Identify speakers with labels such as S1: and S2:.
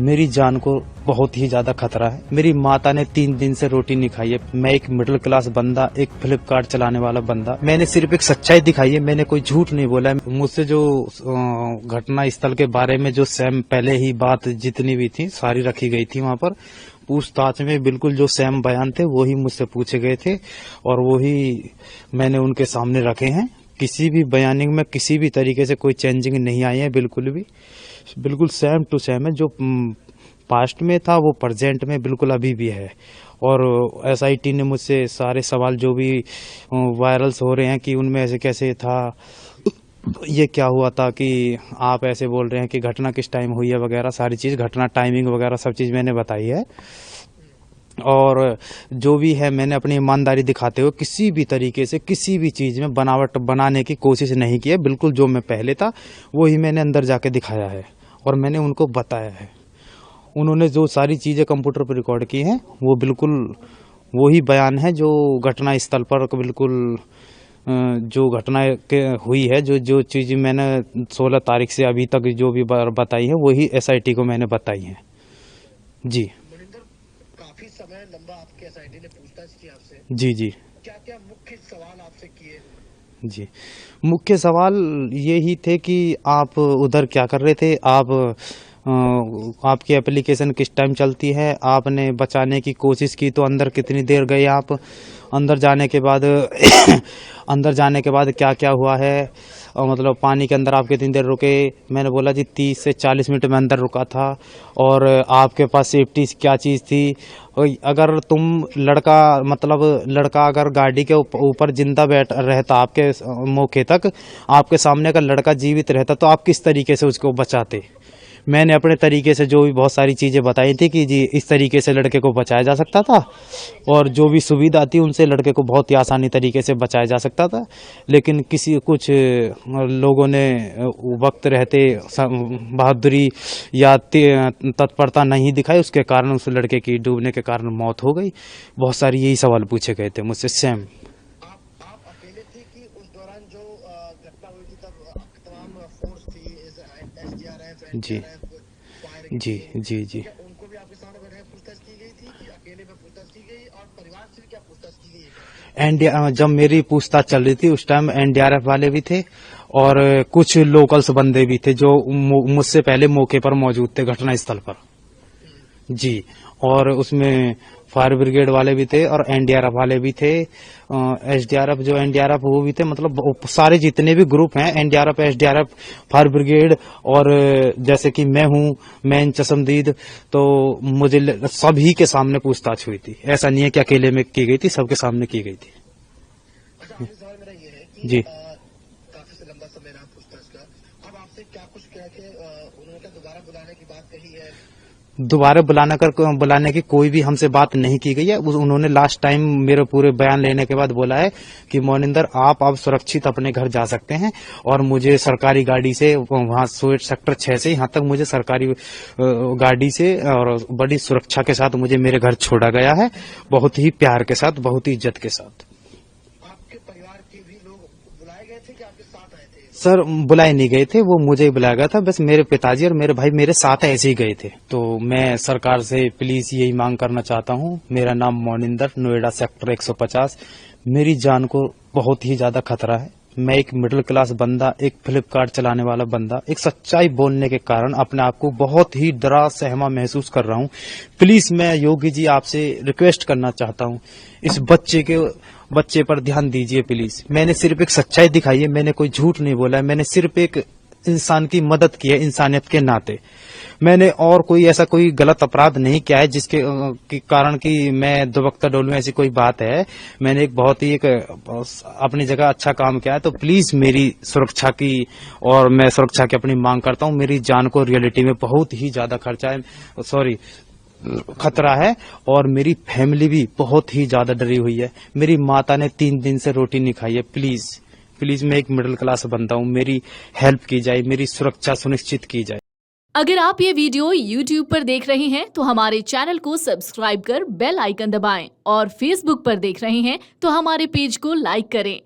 S1: मेरी जान को बहुत ही ज्यादा खतरा है। मेरी माता ने 3 दिन से रोटी नहीं खाई है। मैं एक मिडिल क्लास बंदा, एक फ्लिपकार्ट चलाने वाला बंदा, मैंने सिर्फ एक सच्चाई दिखाई है, मैंने कोई झूठ नहीं बोला है। मुझसे जो घटना स्थल के बारे में जो सैम पहले ही बात जितनी भी थी सारी रखी गई थी वहां पर पूछताछ में, बिल्कुल जो सैम बयान थे वो ही मुझसे पूछे गए थे और वो ही मैंने उनके सामने रखे हैं। किसी भी बयानिंग में किसी भी तरीके से कोई चेंजिंग नहीं आई है, बिल्कुल भी, बिल्कुल सेम टू सेम है। जो पास्ट में था वो प्रेजेंट में बिल्कुल अभी भी है। और एसआईटी ने मुझसे सारे सवाल जो भी वायरल्स हो रहे हैं कि उनमें ऐसे कैसे था, ये क्या हुआ था, कि आप ऐसे बोल रहे हैं कि घटना किस टाइम हुई है वगैरह, सारी चीज़, घटना टाइमिंग वगैरह सब चीज़ मैंने बताई है। और जो भी है मैंने अपनी ईमानदारी दिखाते हुए किसी भी तरीके से किसी भी चीज़ में बनावट बनाने की कोशिश नहीं की है। बिल्कुल जो मैं पहले था वो ही मैंने अंदर जाके दिखाया है और मैंने उनको बताया है। उन्होंने जो सारी चीज़ें कंप्यूटर पर रिकॉर्ड की हैं वो बिल्कुल वही बयान है जो घटना स्थल पर बिल्कुल जो घटना के हुई है, जो जो चीज़ मैंने 16 तारीख से अभी तक जो भी बताई है वही एसआईटी को मैंने बताई है। जी
S2: काफी समय लंबा आपके एसआईटी ने पूछताछ की आपसे।
S1: जी जी
S2: क्या क्या मुख्य सवाल आपसे किए?
S1: जी, मुख्य सवाल ये ही थे कि आप उधर क्या कर रहे थे, आपकी एप्लीकेशन किस टाइम चलती है, आपने बचाने की कोशिश की तो अंदर कितनी देर गए आप, अंदर जाने के बाद अंदर जाने के बाद क्या क्या हुआ है, और मतलब पानी के अंदर आप कितनी देर रुके। मैंने बोला जी 30 से 40 मिनट में अंदर रुका था। और आपके पास सेफ्टी क्या चीज़ थी, अगर तुम लड़का अगर गाड़ी के ऊपर जिंदा बैठ रहता आपके मौके तक, आपके सामने अगर लड़का जीवित रहता तो आप किस तरीके से उसको बचाते। मैंने अपने तरीके से जो भी बहुत सारी चीज़ें बताई थी कि जी इस तरीके से लड़के को बचाया जा सकता था और जो भी सुविधा थी उनसे लड़के को बहुत ही आसानी तरीके से बचाया जा सकता था। लेकिन कुछ लोगों ने वक्त रहते बहादुरी या तत्परता नहीं दिखाई, उसके कारण उस लड़के की डूबने के कारण मौत हो गई। बहुत सारी यही सवाल पूछे गए थे मुझसे सेम।
S2: आप अकेले थे कि उस दौरान जो घटना हुई थी तब तमाम फोर्स थी, एसडीआरएफ,
S1: जी
S2: फायर
S1: जी जी जी
S2: उनको भी आपके सामने बैठकर पूछताछ की गई थी कि अकेले में पूछताछ की गई, और परिवार से भी क्या पूछताछ की गई?
S1: एनडीआर जब मेरी पूछताछ चल रही थी उस टाइम एनडीआरएफ वाले भी थे और कुछ लोकल्स बंदे भी थे जो मुझसे पहले मौके पर मौजूद थे घटना स्थल पर। जी, और उसमें फायर ब्रिगेड वाले भी थे और एनडीआरएफ वाले भी थे। एनडीआरएफ वो भी थे, मतलब सारे जितने भी ग्रुप हैं, एनडीआरएफ, एसडीआरएफ, फायर ब्रिगेड, और जैसे कि मैं चशमदीद, तो मुझे सभी के सामने पूछताछ हुई थी। ऐसा नहीं है कि अकेले में की गई थी, सबके सामने की गई थी।
S2: अच्छा, सवाल मेरा ये है कि
S1: जी
S2: काफी से लंबा समय रहा पूछताछ का, अब आपसे क्या कुछ कह के उन्होंने क्या दोबारा बुलाने की बात कही है?
S1: दोबारा बुलाने की कोई भी हमसे बात नहीं की गई है। उन्होंने लास्ट टाइम मेरे पूरे बयान लेने के बाद बोला है कि मोनिंदर आप सुरक्षित अपने घर जा सकते हैं, और मुझे सरकारी गाड़ी से वहां सोएट सेक्टर 6 से यहाँ तक मुझे सरकारी गाड़ी से और बड़ी सुरक्षा के साथ मुझे मेरे घर छोड़ा गया है, बहुत ही प्यार के साथ, बहुत ही इज्जत के साथ।
S2: आपके परिवार के भी लोग बुलाए गए थे कि आपके साथ आए थे?
S1: सर बुलाए नहीं गए थे, वो मुझे ही बुलाया गया था। बस मेरे पिताजी और मेरे भाई मेरे साथ ऐसे ही गए थे। तो मैं सरकार से प्लीज यही मांग करना चाहता हूँ, मेरा नाम मोनिंदर, नोएडा सेक्टर 150, मेरी जान को बहुत ही ज्यादा खतरा है। मैं एक मिडिल क्लास बंदा, एक फ्लिपकार्ट चलाने वाला बंदा, एक सच्चाई बोलने के कारण अपने आप को बहुत ही डरा सहमा महसूस कर रहा हूँ। प्लीज मैं योगी जी आपसे रिक्वेस्ट करना चाहता हूँ, इस बच्चे पर ध्यान दीजिए प्लीज। मैंने सिर्फ एक सच्चाई दिखाई है, मैंने कोई झूठ नहीं बोला है, मैंने सिर्फ एक इंसान की मदद की है इंसानियत के नाते। मैंने और कोई ऐसा कोई गलत अपराध नहीं किया है जिसके कारण कि मैं दुबकता डोलूं, ऐसी कोई बात है। मैंने एक बहुत ही अपनी जगह अच्छा काम किया है। तो प्लीज मेरी सुरक्षा की, और मैं सुरक्षा की अपनी मांग करता हूं। मेरी जान को रियलिटी में बहुत ही ज्यादा खतरा है, और मेरी फैमिली भी बहुत ही ज्यादा डरी हुई है। मेरी माता ने 3 दिन से रोटी नहीं खाई है। प्लीज मैं एक मिडिल क्लास बंदा हूँ, मेरी हेल्प की जाए, मेरी सुरक्षा सुनिश्चित की जाए।
S3: अगर आप ये वीडियो YouTube पर देख रहे हैं तो हमारे चैनल को सब्सक्राइब कर बेल आइकन दबाएं, और Facebook पर देख रहे हैं तो हमारे पेज को लाइक करें।